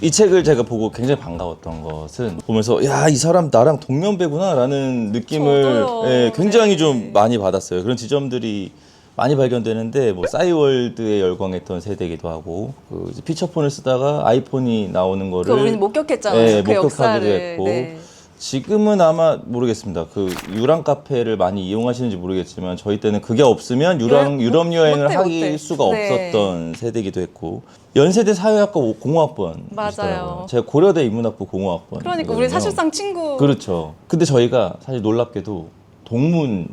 이 책을 제가 보고 굉장히 반가웠던 것은 보면서 야, 이 사람 나랑 동년배구나 라는 느낌을 저도요. 굉장히 네. 좀 많이 받았어요. 그런 지점들이 많이 발견되는데 뭐 싸이월드에 열광했던 세대이기도 하고 그 이제 피처폰을 쓰다가 아이폰이 나오는 거를 그 우리는 목격했잖아요. 네, 그 목격하기도 역사를. 했고 네. 지금은 아마 모르겠습니다. 그 유랑 카페를 많이 이용하시는지 모르겠지만 저희 때는 그게 없으면 유럽 여행을 못해, 하기 못해. 수가 네. 없었던 세대이기도 했고 연세대 사회학과 공학번 맞아요. 제가 고려대 인문학부 공학번. 그러니까 우리 사실상 친구. 그렇죠. 근데 저희가 사실 놀랍게도 동문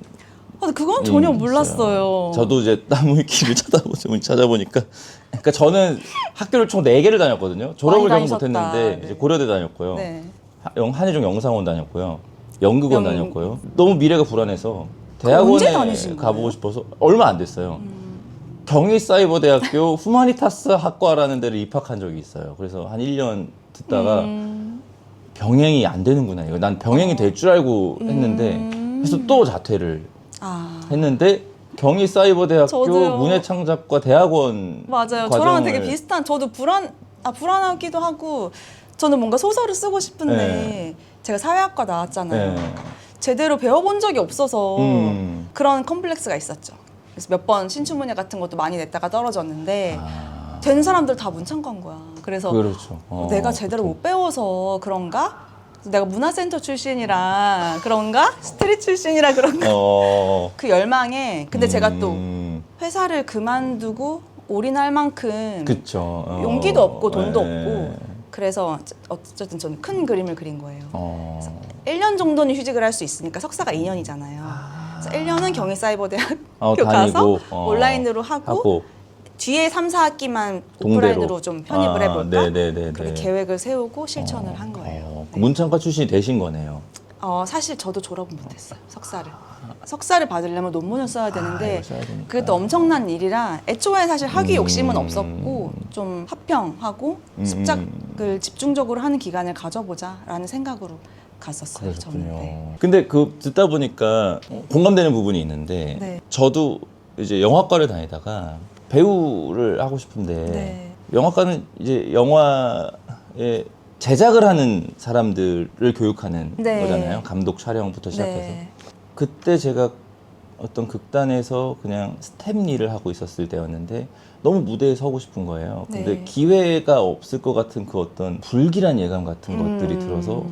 근데 그건 전혀 몰랐어요. 저도 이제 나무위키를 찾아보니까 그러니까 저는 학교를 총 4개를 다녔거든요. 졸업을 많이 결국 다니셨다. 못했는데 네. 이제 고려대 다녔고요. 네. 한예종 영상원 다녔고요. 연극원 다녔고요. 너무 미래가 불안해서 대학원에 언제 다니신 가보고 거예요? 싶어서 얼마 안 됐어요. 경희사이버대학교 후마니타스 학과라는 데를 입학한 적이 있어요. 그래서 한 1년 듣다가 병행이 안 되는구나. 이거 난 병행이 될 줄 알고 했는데 그래서 또 자퇴를 했는데 경희사이버대학교 저도요. 문해창작과 대학원 맞아요. 과정을 저랑은 되게 비슷한. 저도 불안하기도 하고 저는 뭔가 소설을 쓰고 싶은데 네. 제가 사회학과 나왔잖아요. 네. 제대로 배워본 적이 없어서 음. 그런 컴플렉스가 있었죠. 그래서 몇 번 신춘문예 같은 것도 많이 냈다가 떨어졌는데 된 사람들 다 문창관 거야. 그래서 그렇죠. 내가 제대로 못 배워서 그런가? 내가 문화센터 출신이라 그런가? 스트릿 출신이라 그런가? 그 열망에 근데 제가 또 회사를 그만두고 올인할 만큼 그쵸. 용기도 없고 돈도 네. 없고 그래서 어쨌든 저는 큰 그림을 그린 거예요. 1년 어. 정도는 휴직을 할 수 있으니까 석사가 2년이잖아요. 그래서 1년은 경희사이버대학교 다니고, 가서 온라인으로 하고 뒤에 3, 4학기만 동대로. 오프라인으로 좀 편입을 해볼까? 네네네. 그렇게 계획을 세우고 실천을 한 거예요. 네. 문창과 출신이 되신 거네요. 사실 저도 졸업은 못했어요. 석사를 받으려면 논문을 써야 되는데 이거 써야 되니까. 그게 또 엄청난 일이라 애초에 사실 학위 욕심은 없었고 좀 합평하고 습작을 집중적으로 하는 기간을 가져보자라는 생각으로 갔었어요. 그러셨군요. 저는. 네. 근데 그 듣다 보니까 공감되는 부분이 있는데 네. 저도 이제 영화과를 다니다가 배우를 하고 싶은데 네. 영화과는 이제 영화에 제작을 하는 사람들을 교육하는 네. 거잖아요. 감독 촬영부터 시작해서. 네. 그때 제가 어떤 극단에서 그냥 스텝 일을 하고 있었을 때였는데 너무 무대에 서고 싶은 거예요. 근데 네. 기회가 없을 것 같은 그 어떤 불길한 예감 같은 것들이 들어서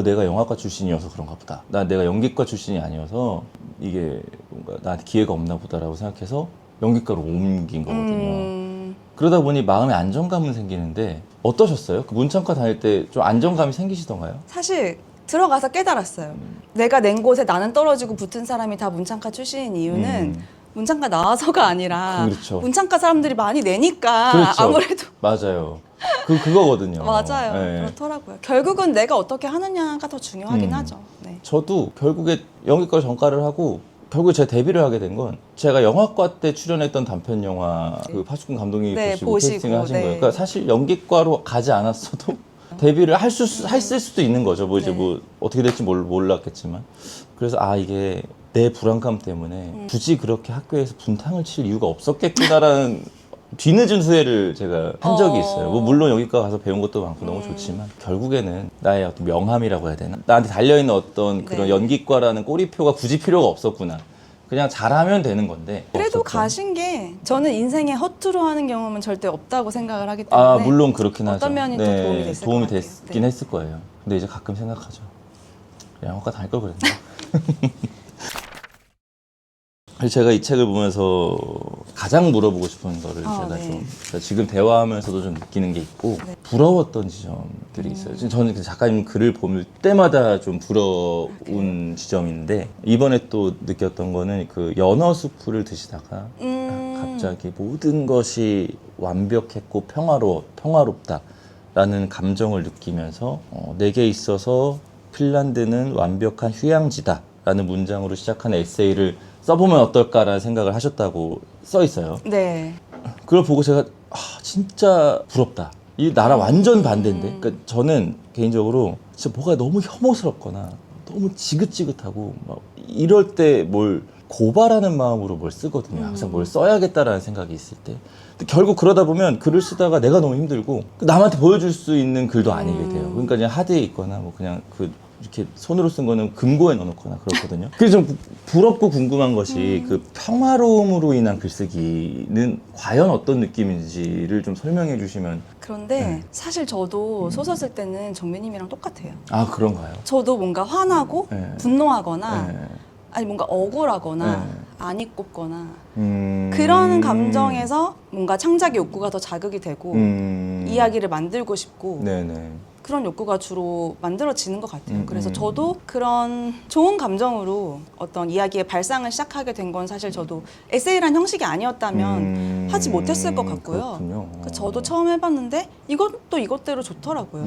내가 영화과 출신이어서 그런가 보다. 내가 연기과 출신이 아니어서 이게 뭔가 나한테 기회가 없나 보다라고 생각해서 연기과로 옮긴 거거든요. 그러다 보니 마음에 안정감은 생기는데 어떠셨어요? 그 문창과 다닐 때 좀 안정감이 생기시던가요? 사실 들어가서 깨달았어요. 내가 낸 곳에 나는 떨어지고 붙은 사람이 다 문창과 출신인 이유는 문창과 나와서가 아니라 그렇죠. 문창과 사람들이 많이 내니까 그렇죠. 아무래도 맞아요. 그거거든요. 맞아요. 네. 그렇더라고요. 결국은 내가 어떻게 하느냐가 더 중요하긴 하죠. 네. 저도 결국에 연기과 전과를 하고 결국에 제가 데뷔를 하게 된 건 제가 영화과 때 출연했던 단편 영화 그 파수꾼 감독님이 네, 보시고 보시고, 캐스팅을 하신 네. 거예요. 그러니까 사실 연기과로 가지 않았어도 데뷔를 했을 수도 있는 거죠. 뭐 이제 네. 뭐 어떻게 될지 몰랐겠지만 그래서 이게 내 불안감 때문에 굳이 그렇게 학교에서 분탕을 칠 이유가 없었겠구나라는 뒤늦은 후회를 제가 한 적이 있어요. 뭐 물론 여기까 가서 배운 것도 많고 너무 좋지만 결국에는 나의 어떤 명함이라고 해야 되나? 나한테 달려있는 어떤 그런 네. 연기과라는 꼬리표가 굳이 필요가 없었구나. 그냥 잘하면 되는 건데. 그래도 없었던. 가신 게 저는 인생에 허투루 하는 경험은 절대 없다고 생각을 하기 때문에 물론 그렇긴 하죠. 어떤 면이 또 도움이 됐을 것 같아요. 됐긴 네. 했을 거예요. 근데 이제 가끔 생각하죠. 영화과 다닐 걸 그랬나? 제가 이 책을 보면서 가장 물어보고 싶은 거를 제가 네. 좀 지금 대화하면서도 좀 느끼는 게 있고 부러웠던 지점들이 있어요. 지금 저는 그 작가님 글을 볼 때마다 좀 부러운 지점인데 이번에 또 느꼈던 거는 그 연어 수프를 드시다가 갑자기 모든 것이 완벽했고 평화롭다라는 감정을 느끼면서 내게 있어서 핀란드는 완벽한 휴양지다라는 문장으로 시작하는 에세이를 써보면 어떨까라는 생각을 하셨다고 써 있어요. 네. 그걸 보고 제가 진짜 부럽다. 이 나랑 완전 반대인데. 그러니까 저는 개인적으로 진짜 뭐가 너무 혐오스럽거나 너무 지긋지긋하고 막 이럴 때 뭘 고발하는 마음으로 뭘 쓰거든요. 항상 뭘 써야겠다라는 생각이 있을 때. 근데 결국 그러다 보면 글을 쓰다가 내가 너무 힘들고 남한테 보여줄 수 있는 글도 아니게 돼요. 그러니까 그냥 하드에 있거나 뭐 그냥 그 이렇게 손으로 쓴 거는 금고에 넣어놓거나 그렇거든요. 그래서 좀 부럽고 궁금한 것이 그 평화로움으로 인한 글쓰기는 과연 어떤 느낌인지를 좀 설명해 주시면. 그런데 사실 저도 소설 쓸 때는 정배님이랑 똑같아요. 아, 그런가요? 저도 뭔가 화나고 네. 분노하거나 네. 아니 뭔가 억울하거나 네. 안이 꼽거나 그런 감정에서 뭔가 창작의 욕구가 더 자극이 되고 이야기를 만들고 싶고 네네. 그런 욕구가 주로 만들어지는 것 같아요. 그래서 저도 그런 좋은 감정으로 어떤 이야기의 발상을 시작하게 된 건 사실 저도 에세이란 형식이 아니었다면 하지 못했을 것 같고요. 그렇군요. 그 저도 처음 해봤는데 이것도 이것대로 좋더라고요.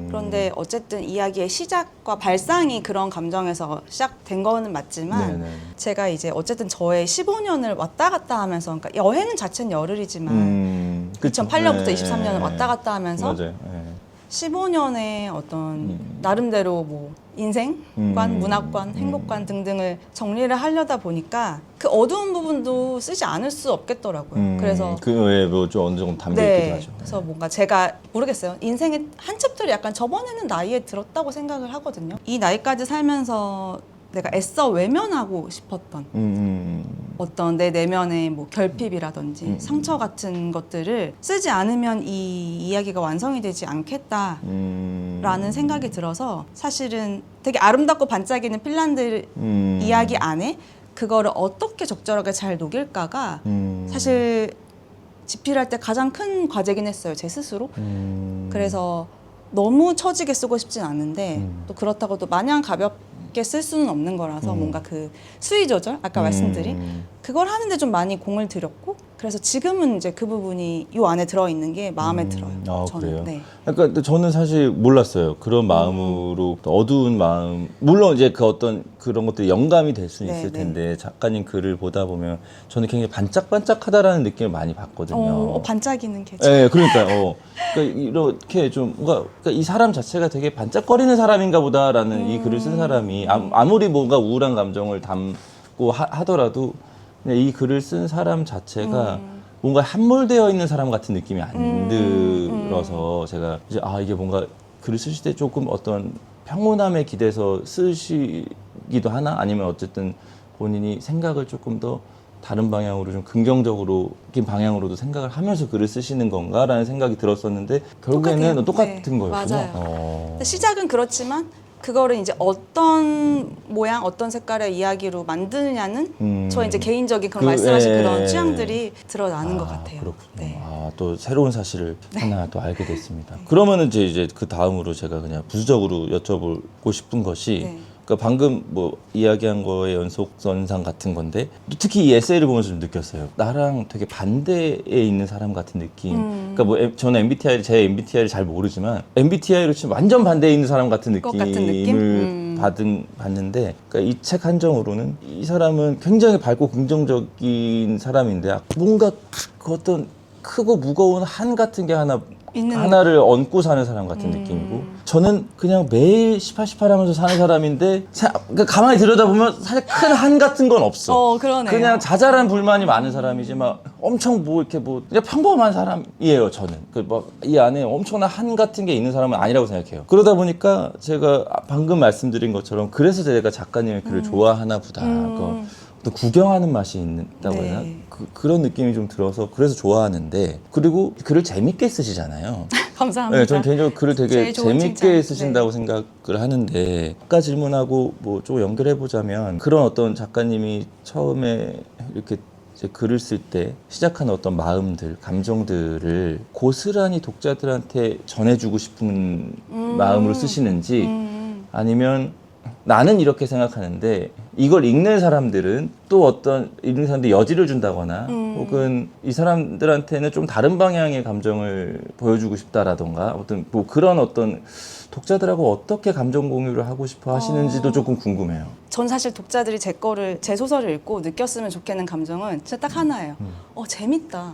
그런데 어쨌든 이야기의 시작과 발상이 그런 감정에서 시작된 거는 맞지만 네네. 제가 이제 어쨌든 저의 15년을 왔다 갔다 하면서 그러니까 여행 자체는 열흘이지만 그쵸. 2008년부터 네. 23년을 왔다 갔다 하면서 맞아요. 네. 15년의 어떤 나름대로 뭐 인생관, 문학관, 행복관 등등을 정리를 하려다 보니까 그 어두운 부분도 쓰지 않을 수 없겠더라고요. 그래서 그 외에 뭐 좀 어느 정도 담겨 있기도 하죠. 그래서 뭔가 제가 모르겠어요. 인생의 한 챕터를 약간 접어내는 나이에 들었다고 생각을 하거든요. 이 나이까지 살면서 내가 애써 외면하고 싶었던 어떤 내 내면의 뭐 결핍이라든지 상처 같은 것들을 쓰지 않으면 이 이야기가 완성이 되지 않겠다라는 생각이 들어서 사실은 되게 아름답고 반짝이는 핀란드 이야기 안에 그거를 어떻게 적절하게 잘 녹일까가 사실 집필할 때 가장 큰 과제긴 했어요, 제 스스로. 그래서 너무 처지게 쓰고 싶진 않은데 또 그렇다고 또 마냥 가볍게 쓸 수는 없는 거라서 뭔가 그 수위 조절, 아까 말씀드린 그걸 하는데 좀 많이 공을 들였고 그래서 지금은 이제 그 부분이 이 안에 들어있는 게 마음에 들어요. 아, 저는. 그래요? 네. 그러니까 저는 사실 몰랐어요. 그런 마음으로 어두운 마음, 물론 이제 그 어떤 그런 것들이 영감이 될 수는 네, 있을 네. 텐데 작가님 글을 보다 보면 저는 굉장히 반짝반짝하다라는 느낌을 많이 받거든요. 반짝이는 계절. 네, 그러니까요. 그러니까 이렇게 좀 뭔가 그러니까 이 사람 자체가 되게 반짝거리는 사람인가 보다라는 이 글을 쓴 사람이 아무리 뭔가 우울한 감정을 담고 하더라도 그냥 이 글을 쓴 사람 자체가 뭔가 함몰되어 있는 사람 같은 느낌이 안 들어서 제가 이제 이게 뭔가 글을 쓰실 때 조금 어떤 평온함에 기대서 쓰시기도 하나 아니면 어쨌든 본인이 생각을 조금 더 다른 방향으로 좀 긍정적으로 긴 방향으로도 생각을 하면서 글을 쓰시는 건가라는 생각이 들었었는데 결국에는 똑같은 네, 거였군요. 맞아요. 근데 시작은 그렇지만 그거를 이제 어떤 모양, 어떤 색깔의 이야기로 만드느냐는 저의 이제 개인적인 그런 말씀하신 그런 취향들이 드러나는 것 같아요. 그렇군요. 네. 또 새로운 사실을 하나 또 알게 됐습니다. 그러면은 이제 그 다음으로 제가 그냥 부수적으로 여쭤보고 싶은 것이 네. 그러니까 방금 뭐 이야기한 거의 연속선상 같은 건데 특히 이 에세이를 보면서 좀 느꼈어요. 나랑 되게 반대에 있는 사람 같은 느낌. 그러니까 뭐 저는 제 MBTI를 잘 모르지만 MBTI로 치면 완전 반대에 있는 사람 같은 느낌을 받는데 그러니까 이 책 한정으로는 이 사람은 굉장히 밝고 긍정적인 사람인데 뭔가 그 어떤 크고 무거운 한 같은 게 하나를 얹고 사는 사람 같은 느낌이고 저는 그냥 매일 18 하면서 사는 사람인데 그러니까 가만히 들여다보면 사실 큰 한 같은 건 없어. 그러네요. 그냥 자잘한 불만이 많은 사람이지 막 엄청 뭐 이렇게 뭐 그냥 평범한 사람이에요. 저는 그 막 이 안에 엄청난 한 같은 게 있는 사람은 아니라고 생각해요. 그러다 보니까 제가 방금 말씀드린 것처럼 그래서 제가 작가님의 글을 좋아하나 보다. 또 구경하는 맛이 있다고 해야 되나? 그런 느낌이 좀 들어서 그래서 좋아하는데 그리고 글을 재밌게 쓰시잖아요. 감사합니다. 네, 저는 개인적으로 글을 되게 제일 좋은 재밌게 칭찬. 쓰신다고 생각을 하는데 아까 질문하고 뭐 좀 연결해 보자면 그런 어떤 작가님이 처음에 이렇게 이제 글을 쓸 때 시작하는 어떤 마음들, 감정들을 고스란히 독자들한테 전해주고 싶은 마음으로 쓰시는지 아니면 나는 이렇게 생각하는데 이걸 읽는 사람들은 또 어떤 읽는 사람들이 여지를 준다거나 혹은 이 사람들한테는 좀 다른 방향의 감정을 보여주고 싶다라던가 어떤 뭐 그런 어떤 독자들하고 어떻게 감정 공유를 하고 싶어 하시는지도 조금 궁금해요. 전 사실 독자들이 제 소설을 읽고 느꼈으면 좋겠는 감정은 진짜 딱 하나예요. 재밌다.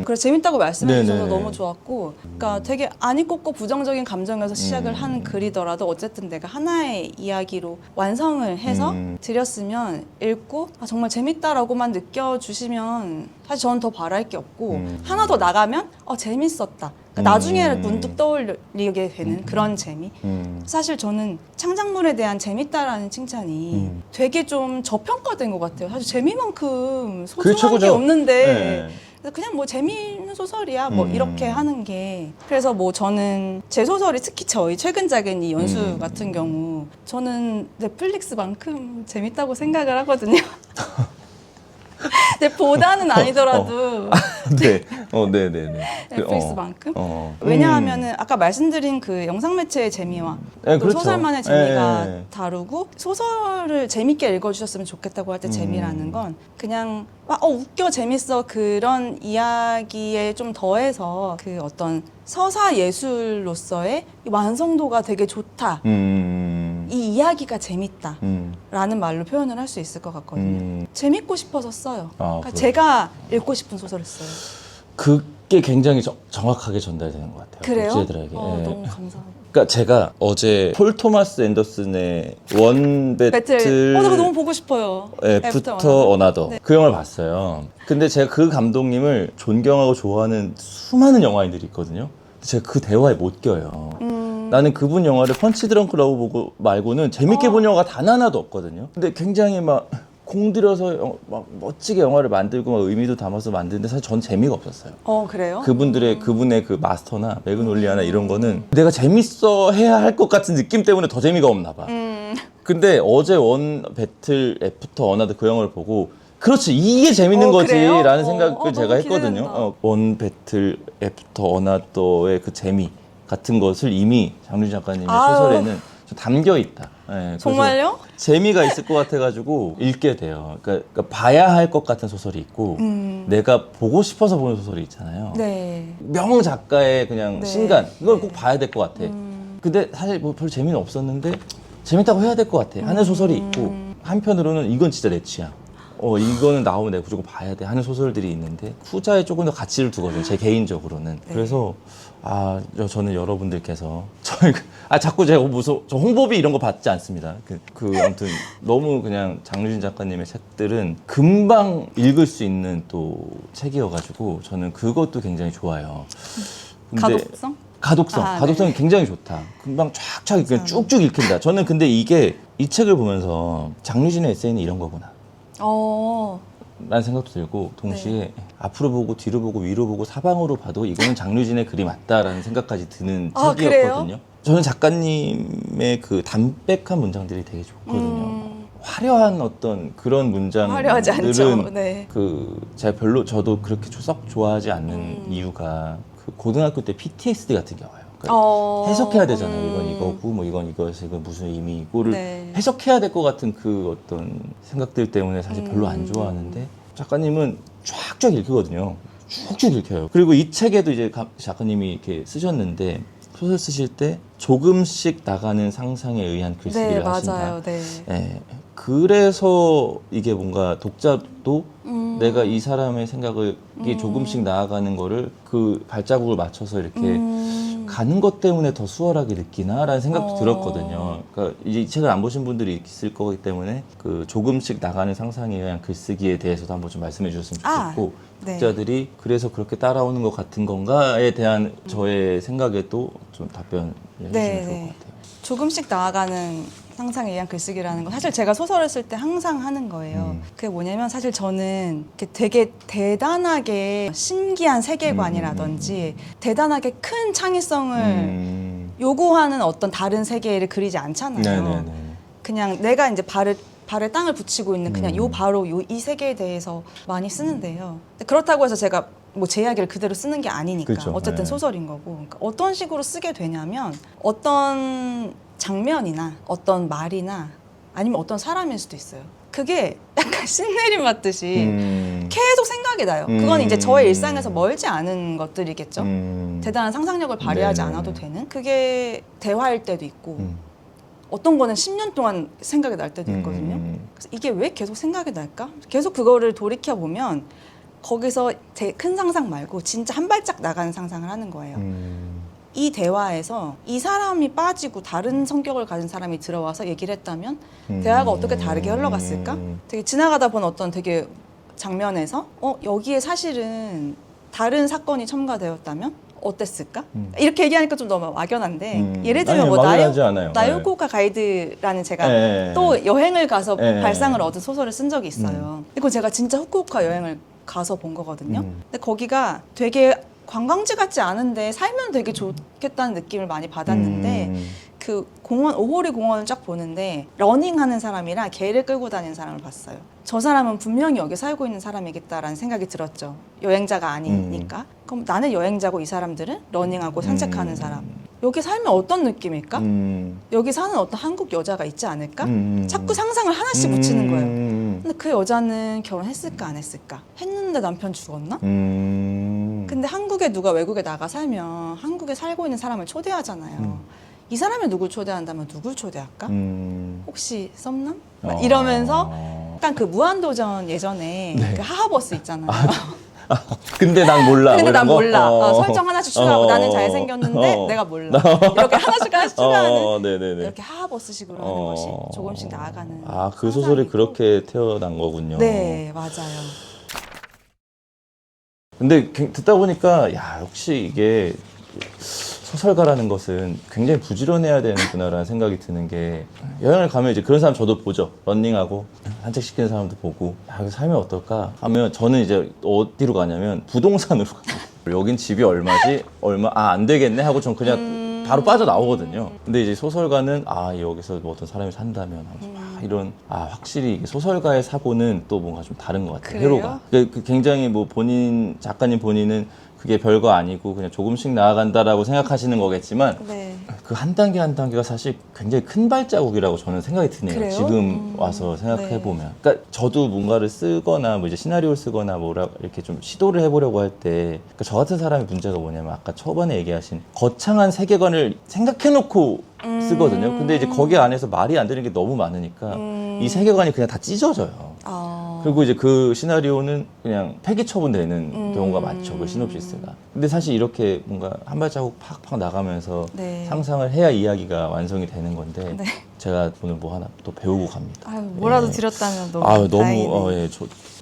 그래서 재밌다고 말씀해 주셔서 네네. 너무 좋았고, 그러니까 되게 안 읽고 부정적인 감정에서 시작을 한 글이더라도 어쨌든 내가 하나의 이야기로 완성을 해서 드렸으면 읽고 정말 재밌다라고만 느껴주시면 사실 저는 더 바랄 게 없고 하나 더 나가면 재밌었다. 그러니까 나중에 문득 떠올리게 되는 그런 재미. 사실 저는 창작물에 대한 재밌다라는 칭찬이 되게 좀 저평가된 것 같아요. 사실 재미만큼 그게 소중한 게 최고죠. 없는데 네. 그래서 그냥 뭐 재미있는 소설이야 뭐 이렇게 하는 게, 그래서 뭐 저는 제 소설이 특히 저희 최근작인 이 연수 같은 경우 저는 넷플릭스만큼 재밌다고 생각을 하거든요. 근데 보다는 아니더라도 네, 네네네. 넷플릭스만큼. 왜냐하면은 아까 말씀드린 그 영상 매체의 재미와 또 그렇죠. 소설만의 재미가 네. 다르고, 소설을 재밌게 읽어주셨으면 좋겠다고 할 때 재미라는 건 그냥 웃겨 재밌어 그런 이야기에 좀 더해서 그 어떤 서사 예술로서의 완성도가 되게 좋다. 이 이야기가 재밌다. 라는 말로 표현을 할 수 있을 것 같거든요. 재밌고 싶어서 써요. 그러니까 제가 읽고 싶은 소설을 써요. 그게 굉장히 정확하게 전달되는 것 같아요. 그래요? 독자들에게. 너무 감사합니다. 그러니까 제가 어제 폴 토마스 앤더슨의 원 배틀 나 그거 너무 보고 싶어요. 애프터 어나더 그 영화를 봤어요. 근데 제가 그 감독님을 존경하고 좋아하는 수많은 영화인들이 있거든요. 제가 그 대화에 못 껴요. 나는 그분 영화를 펀치 드렁크 러브 보고 말고는 재밌게 본 영화가 단 하나도 없거든요. 근데 굉장히 막 공들여서 막 멋지게 영화를 만들고 막 의미도 담아서 만드는데 사실 전 재미가 없었어요. 그래요? 그분의 그 마스터나 매그놀리아나 이런 거는 내가 재밌어 해야 할 것 같은 느낌 때문에 더 재미가 없나 봐. 근데 어제 원 배틀 애프터 어나더 그 영화를 보고 그렇지 이게 재밌는 거지 그래요? 라는 생각을 제가 너무 했거든요. 기대된다. 원 배틀 애프터 어나더의 그 재미 같은 것을 이미 장윤 작가님의 소설에는 좀 담겨 있다. 그래서 정말요? 재미가 있을 것 같아가지고 읽게 돼요. 그러니까 봐야 할 것 같은 소설이 있고 내가 보고 싶어서 보는 소설이 있잖아요. 네. 명 작가의 그냥 네. 신간 이걸 네. 꼭 봐야 될 것 같아. 근데 사실 뭐 별 재미는 없었는데 재밌다고 해야 될 것 같아 하는 소설이 있고, 한편으로는 이건 진짜 내 취향. 이거는 나오면 내가 무조건 봐야 돼 하는 소설들이 있는데 후자에 조금 더 가치를 두거든요. 제 개인적으로는. 네. 그래서 저는 여러분들께서 자꾸 제가 무슨 저 홍보비 이런 거 받지 않습니다. 아무튼 너무 그냥 장유진 작가님의 책들은 금방 읽을 수 있는 또 책이어가지고 저는 그것도 굉장히 좋아요. 근데 가독성? 가독성이 네. 굉장히 좋다. 금방 쫙쫙 그냥 쭉쭉 읽힌다. 저는 근데 이 책을 보면서 장유진의 에세이는 이런 거구나 라는 생각도 들고, 동시에 앞으로 보고 뒤로 보고 위로 보고 사방으로 봐도 이거는 장유진의 글이 맞다라는 생각까지 드는 책이었거든요. 그래요? 저는 작가님의 그 담백한 문장들이 되게 좋거든요. 화려한 어떤 그런 화려하지 않죠. 문장들은 네. 제가 별로 저도 그렇게 썩 좋아하지 않는 이유가 그 고등학교 때 PTSD 같은 게 와요. 그러니까 해석해야 되잖아요. 이건 이거고 뭐 이건 이거에서 이건 무슨 의미고를 해석해야 될 것 같은 그 어떤 생각들 때문에 사실 별로 안 좋아하는데, 작가님은 쫙쫙 읽히거든요. 쭉쭉 읽혀요. 그리고 이 책에도 이제 작가님이 이렇게 쓰셨는데, 소설 쓰실 때 조금씩 나가는 상상에 의한 글쓰기를 하신다. 맞아요. 네. 그래서 이게 뭔가 독자도 내가 이 사람의 생각을 조금씩 나아가는 거를 그 발자국을 맞춰서 이렇게 가는 것 때문에 더 수월하게 느끼나라는 생각도 들었거든요. 그러니까 이제 이 책을 안 보신 분들이 있을 거기 때문에 그 조금씩 나가는 상상에 의한 글쓰기에 대해서도 한번 좀 말씀해 주셨으면 좋겠고, 독자들이 그래서 그렇게 따라오는 것 같은 건가에 대한 저의 생각에도 좀 답변을 해주시면 좋을 것 같아요. 조금씩 나아가는 상상에 의한 글쓰기라는 건 사실 제가 소설을 쓸 때 항상 하는 거예요. 그게 뭐냐면 사실 저는 되게 대단하게 신기한 세계관이라든지 대단하게 큰 창의성을 요구하는 어떤 다른 세계를 그리지 않잖아요. 그냥 내가 이제 발에 땅을 붙이고 있는 그냥 이 세계에 대해서 많이 쓰는데요. 그렇다고 해서 제가 뭐 제 이야기를 그대로 쓰는 게 아니니까. 그렇죠. 어쨌든 소설인 거고. 그러니까 어떤 식으로 쓰게 되냐면 어떤 장면이나 어떤 말이나 아니면 어떤 사람일 수도 있어요. 그게 약간 신내림 맞듯이 계속 생각이 나요. 그건 이제 저의 일상에서 멀지 않은 것들이겠죠. 대단한 상상력을 발휘하지 네네. 않아도 되는. 그게 대화일 때도 있고 어떤 거는 10년 동안 생각이 날 때도 있거든요. 그래서 이게 왜 계속 생각이 날까? 계속 그거를 돌이켜보면 거기서 제 큰 상상 말고 진짜 한 발짝 나가는 상상을 하는 거예요. 이 대화에서 이 사람이 빠지고 다른 성격을 가진 사람이 들어와서 얘기를 했다면 대화가 어떻게 다르게 흘러갔을까? 되게 지나가다 본 어떤 되게 장면에서 여기에 사실은 다른 사건이 첨가되었다면 어땠을까? 이렇게 얘기하니까 좀 너무 막연한데 예를 들면 아니, 뭐 막연하지 않아요. 나요코가 가이드라는 제가 네. 또 여행을 가서 네. 발상을 얻은 소설을 쓴 적이 있어요. 이거 제가 진짜 후쿠오카 여행을 가서 본 거거든요. 근데 거기가 되게 관광지 같지 않은데 살면 되게 좋겠다는 느낌을 많이 받았는데 그 공원, 오호리 공원을 쫙 보는데 러닝하는 사람이랑 개를 끌고 다니는 사람을 봤어요. 저 사람은 분명히 여기 살고 있는 사람이겠다라는 생각이 들었죠. 여행자가 아니니까. 그럼 나는 여행자고 이 사람들은 러닝하고 산책하는 사람. 여기 살면 어떤 느낌일까? 여기 사는 어떤 한국 여자가 있지 않을까? 자꾸 상상을 하나씩 붙이는 거예요. 근데 그 여자는 결혼했을까 안 했을까? 했는데 남편 죽었나? 근데 한국에 누가 외국에 나가 살면 한국에 살고 있는 사람을 초대하잖아요. 이 사람이 누굴 초대한다면 누굴 초대할까? 혹시 썸남? 막 이러면서 약간 그 무한도전 예전에 네. 그 하하버스 있잖아요. 근데 난 몰라. 근데 뭐 난 이런 거? 몰라. 설정 하나씩 추가하고 나는 잘생겼는데 내가 몰라. 이렇게 하나씩 추가하는 네네네. 이렇게 하하버스식으로 하는 것이 조금씩 나아가는 그 소설이 상상이고. 그렇게 태어난 거군요. 네, 맞아요. 근데 듣다 보니까 야 역시 이게 소설가라는 것은 굉장히 부지런해야 되는구나라는 생각이 드는 게 여행을 가면 이제 그런 사람 저도 보죠. 런닝하고 산책시키는 사람도 보고 여기 살면 어떨까 하면 저는 이제 어디로 가냐면 부동산으로 가요. 여긴 집이 얼마지? 안 되겠네 하고 전 그냥 바로 빠져나오거든요. 근데 이제 소설가는 여기서 뭐 어떤 사람이 산다면 하면서 이런 확실히 이게 소설가의 사고는 또 뭔가 좀 다른 것 같아요. 그래요? 회로가. 그 굉장히 뭐 작가님 본인은 그게 별거 아니고 그냥 조금씩 나아간다라고 생각하시는 거겠지만 네. 그 한 단계 한 단계가 사실 굉장히 큰 발자국이라고 저는 생각이 드네요. 그래요? 지금 와서 생각해 보면. 그러니까 저도 뭔가를 쓰거나 뭐 이제 시나리오를 쓰거나 뭐라 이렇게 좀 시도를 해보려고 할 때 저 같은 사람의 문제가 뭐냐면 아까 초반에 얘기하신 거창한 세계관을 생각해놓고 쓰거든요. 근데 이제 거기 안에서 말이 안 되는 게 너무 많으니까 이 세계관이 그냥 다 찢어져요. 그리고 이제 그 시나리오는 그냥 폐기 처분되는 경우가 많죠. 그 시놉시스가. 근데 사실 이렇게 뭔가 한 발자국 팍팍 나가면서 네. 상상을 해야 이야기가 완성이 되는 건데 네. 제가 오늘 뭐 하나 또 배우고 갑니다. 뭐라도 예. 드렸다면 너무 다행이네요.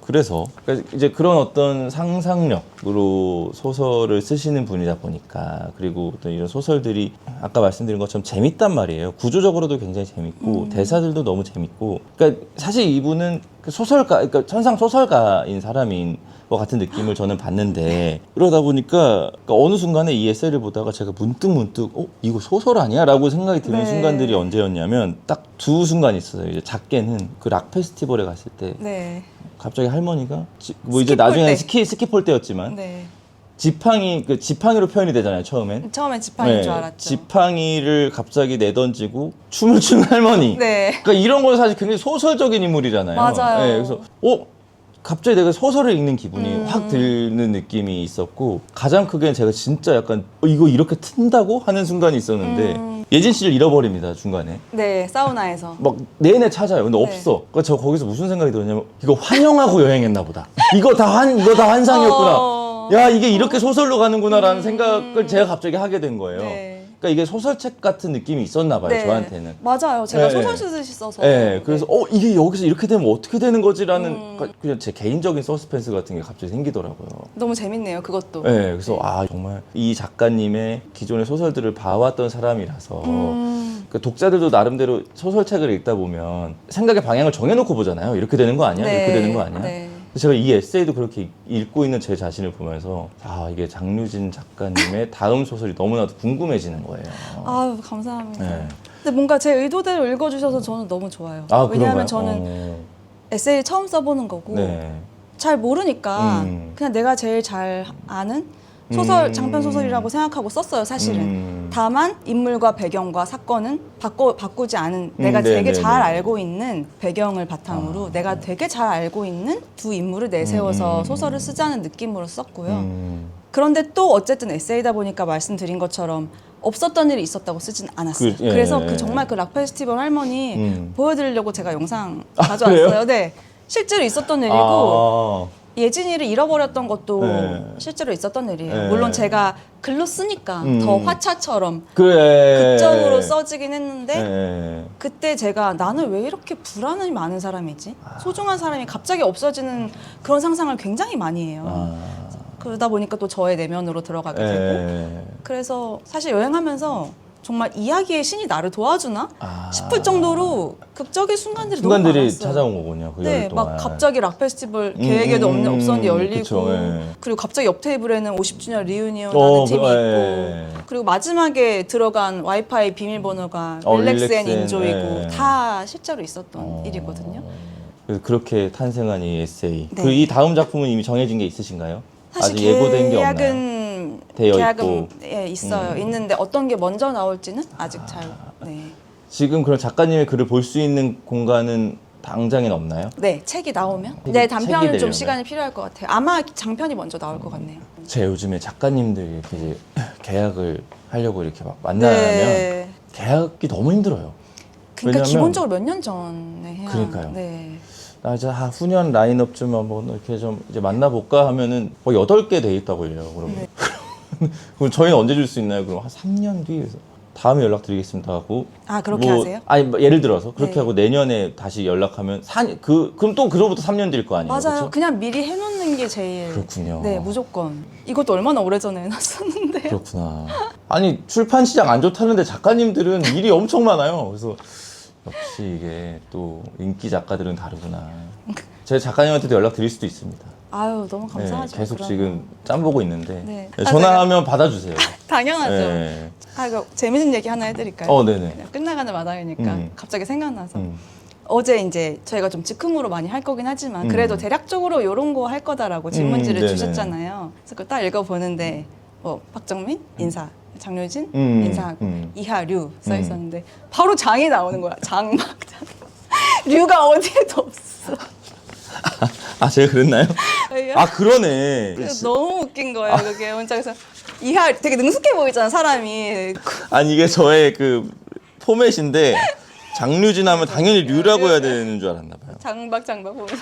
그래서 이제 그런 어떤 상상력으로 소설을 쓰시는 분이다 보니까 그리고 또 이런 소설들이 아까 말씀드린 것처럼 재밌단 말이에요. 구조적으로도 굉장히 재밌고 대사들도 너무 재밌고 그러니까 사실 이분은 그 그러니까 천상 소설가인 사람인 것 같은 느낌을 저는 받는데 그러다 보니까 어느 순간에 이 에세이를 보다가 제가 문득 이거 소설 아니야? 라고 생각이 드는 네. 순간들이 언제였냐면 딱 두 순간이 있어요. 이제 작게는 그 락 페스티벌에 갔을 때 네. 갑자기 할머니가 뭐 이제 스키 폴 나중에는 때. 스키 폴 때였지만 네. 지팡이로 표현이 되잖아요. 처음엔 지팡이인 줄 알았죠. 지팡이를 갑자기 내던지고 춤을 추는 할머니. 네. 그러니까 이런 건 사실 굉장히 소설적인 인물이잖아요. 맞아요. 네, 그래서 갑자기 내가 소설을 읽는 기분이 확 드는 느낌이 있었고 가장 크게 제가 진짜 약간 이거 이렇게 튼다고 하는 순간이 있었는데 예진 씨를 잃어버립니다 중간에. 네, 사우나에서. 막 내내 찾아요. 근데 네. 없어. 그러니까 저 거기서 무슨 생각이 들었냐면 이거 환영하고 여행했나 보다. 이거 다 환상이었구나. 야 이게 이렇게 소설로 가는구나라는 생각을 제가 갑자기 하게 된 거예요. 네. 그러니까 이게 소설책 같은 느낌이 있었나 봐요. 네. 저한테는. 맞아요. 제가 네. 소설 쓰듯이 써서. 네, 그래서 이게 여기서 이렇게 되면 어떻게 되는 거지라는 그냥 제 개인적인 서스펜스 같은 게 갑자기 생기더라고요. 너무 재밌네요, 그것도. 네, 그래서 정말 이 작가님의 기존의 소설들을 봐왔던 사람이라서 그 독자들도 나름대로 소설책을 읽다 보면 생각의 방향을 정해놓고 보잖아요. 이렇게 되는 거 아니야? 네. 이렇게 되는 거 아니야? 네. 제가 이 에세이도 그렇게 읽고 있는 제 자신을 보면서 이게 장류진 작가님의 다음 소설이 너무나도 궁금해지는 거예요. 아유, 감사합니다. 네. 근데 뭔가 제 의도대로 읽어주셔서 저는 너무 좋아요. 그런가요? 왜냐하면 저는 에세이 처음 써보는 거고 네. 잘 모르니까 음. 그냥 내가 제일 잘 아는 소설, 장편 소설이라고 생각하고 썼어요, 사실은. 다만 인물과 배경과 사건은 바꾸지 않은 내가 되게 잘 알고 있는 배경을 바탕으로 내가 되게 잘 알고 있는 두 인물을 내세워서 소설을 쓰자는 느낌으로 썼고요. 그런데 또 어쨌든 에세이다 보니까 말씀드린 것처럼 없었던 일이 있었다고 쓰진 않았어요. 그래서 정말 그 락 페스티벌 할머니 보여드리려고 제가 영상 가져왔어요. 그래요? 네, 실제로 있었던 일이고 예진이를 잃어버렸던 것도 실제로 있었던 일이에요. 물론 제가 글로 쓰니까 더 화차처럼 극적으로 써지긴 했는데 그때 제가 나는 왜 이렇게 불안이 많은 사람이지? 소중한 사람이 갑자기 없어지는 그런 상상을 굉장히 많이 해요. 그러다 보니까 또 저의 내면으로 들어가게 되고 그래서 사실 여행하면서 정말 이야기의 신이 나를 도와주나 싶을 정도로 극적인 순간들이 너무 많았어요. 찾아온 거군요. 그 네, 막 갑자기 락 페스티벌 계획에도 없었는데 열리고 그쵸, 그리고 갑자기 옆 테이블에는 50주년 리유니언하는 팀이 있고 그리고 마지막에 들어간 와이파이 비밀번호가 릴렉스 앤 인조이고 다 실제로 있었던 일이거든요. 그래서 그렇게 탄생한 이 에세이. 네. 그 이 다음 작품은 이미 정해진 게 있으신가요? 사실 아직 예고된 게 없나요? 계약은 있어요. 있는데 어떤 게 먼저 나올지는 아직 잘. 네. 지금 그런 작가님의 글을 볼 수 있는 공간은 당장엔 없나요? 네, 책이 나오면. 책이 네, 단편은 좀 되려면? 시간이 필요할 것 같아요. 아마 장편이 먼저 나올 것 같네요. 제가 요즘에 작가님들이 이렇게 이제 계약을 하려고 이렇게 막 만나면 네. 계약이 너무 힘들어요. 그러니까 왜냐면- 기본적으로 몇 년 전에 해야. 그러니까요. 네. 나 이제 후년 라인업 좀 한번 이렇게 좀 이제 만나볼까 하면은 8개 돼 있다고 해요. 그러면 네. 그럼 저희는 언제 줄 수 있나요? 그럼 한 3년 뒤에서 다음에 연락드리겠습니다 하고. 그렇게 하세요? 아니 예를 들어서 그렇게 네. 하고 내년에 다시 연락하면 그럼 또 그로부터 3년 될 거 아니에요? 맞아요. 그렇죠? 그냥 미리 해놓는 게 제일. 그렇군요. 네, 무조건. 이것도 얼마나 오래전에 해놨었는데요. 그렇구나. 아니 출판 시장 안 좋다는데 작가님들은 일이 엄청 많아요. 그래서 역시 이게 또 인기 작가들은 다르구나. 제 작가님한테도 연락 드릴 수도 있습니다. 아유, 너무 감사하죠. 계속 그러면. 지금 짬 보고 있는데 네. 전화하면 받아주세요. 당연하죠. 네. 이거 재밌는 얘기 하나 해드릴까요? 네네. 그냥 끝나가는 마당이니까 갑자기 생각나서. 음. 어제 이제 저희가 좀 즉흥으로 많이 할 거긴 하지만 그래도 대략적으로 요런 거 할 거다라고 질문지를 네네. 주셨잖아요. 그래서 그걸 딱 읽어보는데 박정민 인사, 장효진 음. 인사하고 이하류 써 있었는데 바로 장이 나오는 거야. 장막장. 류가 어디에도 없어. 제가 그랬나요? 그러네. 그래서 너무 웃긴 거예요. 그게 문자에서 되게 능숙해 보이잖아 사람이. 아니 이게 저의 그 포맷인데 장류진 하면 당연히 류라고 해야 되는 줄 알았나 봐요. 장박 보면서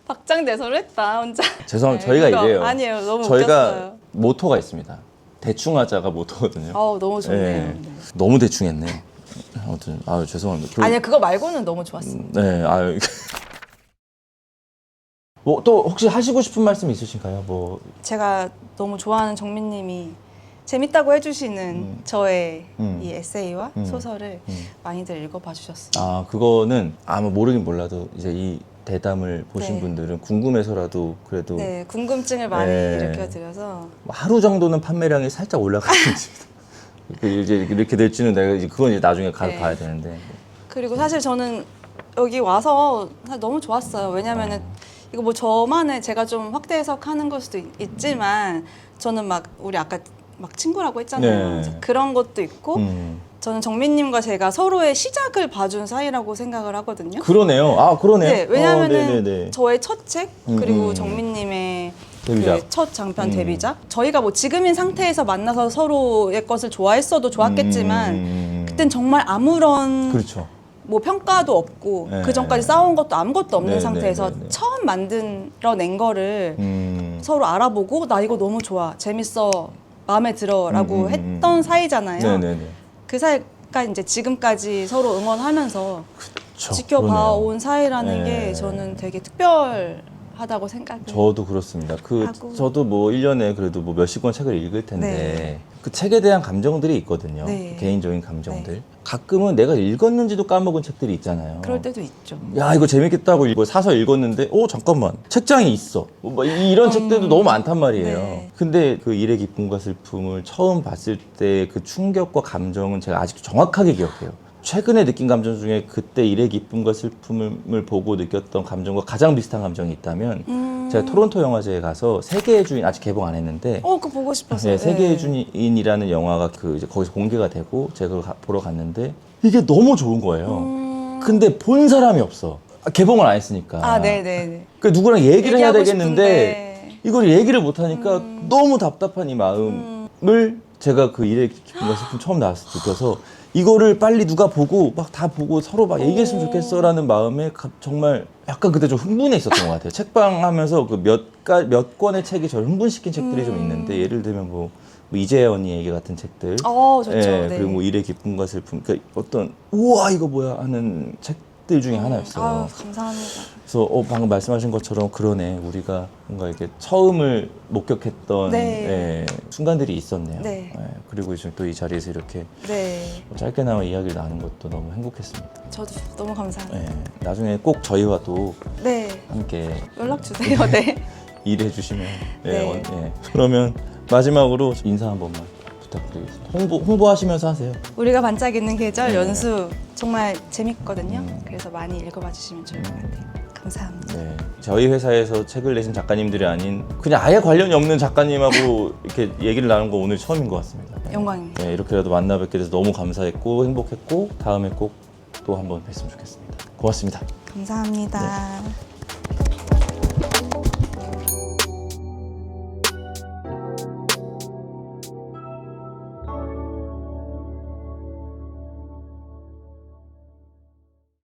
박장대소를 했다 혼자. 죄송합니다. 네, 저희가 그거 이래요. 아니에요. 너무 저희가 웃겼어요. 모토가 있습니다. 대충 하자가 모토거든요. 너무 좋네요. 네. 네. 너무 대충했네. 아무튼 죄송합니다. 아니요, 그거 말고는 너무 좋았습니다. 네, 또 혹시 하시고 싶은 말씀 있으신가요? 제가 너무 좋아하는 정민님이 재밌다고 해주시는 저의 이 에세이와 소설을 많이들 읽어봐 주셨어요. 그거는 아마 모르긴 몰라도 이제 이 대담을 보신 네. 분들은 궁금해서라도 그래도 네, 궁금증을 많이 네. 일으켜드려서 하루 정도는 판매량이 살짝 올라가는지 이제 이렇게 될지는 내가 그건 이제 나중에 가서 네. 봐야 되는데. 그리고 사실 저는 여기 와서 사실 너무 좋았어요. 왜냐면은 이거 뭐 저만의 제가 좀 확대 해석하는 걸 수도 있지만 저는 막 우리 아까 막 친구라고 했잖아요. 네. 그래서 그런 것도 있고 저는 정민님과 제가 서로의 시작을 봐준 사이라고 생각을 하거든요. 그러네요. 그러네요. 네, 왜냐하면은 네네네. 저의 첫 책 그리고 정민님의 데뷔작. 그 첫 장편 데뷔작 저희가 뭐 지금인 상태에서 만나서 서로의 것을 좋아했어도 좋았겠지만 그땐 정말 아무런 그렇죠. 뭐 평가도 없고 네. 그 전까지 쌓아온 것도 아무것도 없는 네, 상태에서 네, 네, 네. 처음 만들어낸 거를 서로 알아보고 나 이거 너무 좋아 재밌어 마음에 들어라고 했던 사이잖아요. 네네네. 그 사이가 이제 지금까지 서로 응원하면서 그쵸, 지켜봐온 그러네요. 사이라는 네. 게 저는 되게 특별하다고 생각해요. 저도 그렇습니다. 하고. 저도 뭐 1년에 그래도 뭐 몇십 권 책을 읽을 텐데 네. 그 책에 대한 감정들이 있거든요. 네. 개인적인 감정들. 가끔은 내가 읽었는지도 까먹은 책들이 있잖아요. 그럴 때도 있죠. 야 이거 재밌겠다고 사서 읽었는데 잠깐만 책장에 있어 뭐 이런 책들도 너무 많단 말이에요. 네. 근데 그 일의 기쁨과 슬픔을 처음 봤을 때 그 충격과 감정은 제가 아직도 정확하게 기억해요. 최근에 느낀 감정 중에 그때 일의 기쁨과 슬픔을 보고 느꼈던 감정과 가장 비슷한 감정이 있다면 제가 토론토 영화제에 가서 세계의 주인 아직 개봉 안 했는데 그거 보고 싶었어요. 네, 세계의 주인이라는 영화가 그 이제 거기서 공개가 되고 제가 그걸 보러 갔는데 이게 너무 좋은 거예요. 근데 본 사람이 없어. 개봉을 안 했으니까. 네네네. 그 누구랑 얘기를 해야 얘기하고 되겠는데 싶은데. 이걸 얘기를 못 하니까 너무 답답한 이 마음을 제가 그 일에 깊은 것을 처음 나왔을 때 느껴서 이거를 빨리 누가 보고 막 다 보고 서로 막 얘기했으면 좋겠어라는 마음에 정말 약간 그때 좀 흥분해 있었던 것 같아요. 책방 하면서 그 몇 권의 책이 저를 흥분시킨 책들이 좀 있는데 예를 들면 뭐 이재혜 언니 얘기 같은 책들, 좋죠. 예, 네. 그리고 뭐 일의 기쁨과 슬픔, 그러니까 어떤 우와 이거 뭐야 하는 책들 중에 하나였어요. 감사합니다. 그래서 방금 말씀하신 것처럼 그러네 우리가 뭔가 이렇게 처음을 목격했던 네. 순간들이 있었네요. 네. 예, 그리고 지금 또 이 자리에서 이렇게 네. 짧게나마 이야기를 나눈 것도 너무 행복했습니다. 저도 너무 감사합니다. 예, 나중에 꼭 저희와 또 네. 함께 연락 주세요. 네. 일해 주시면 네. 그러면 마지막으로 인사 한 번만 부탁드리겠습니다. 홍보하시면서 하세요. 우리가 반짝이는 계절 네. 연수 정말 재밌거든요. 그래서 많이 읽어봐 주시면 좋을 것 같아요. 감사합니다. 네, 저희 회사에서 책을 내신 작가님들이 아닌 그냥 아예 관련이 없는 작가님하고 이렇게 얘기를 나눈 거 오늘 처음인 것 같습니다. 영광입니다. 네, 이렇게라도 만나 뵙게 돼서 너무 감사했고 행복했고 다음에 꼭 또 한번 뵀으면 좋겠습니다. 고맙습니다. 감사합니다.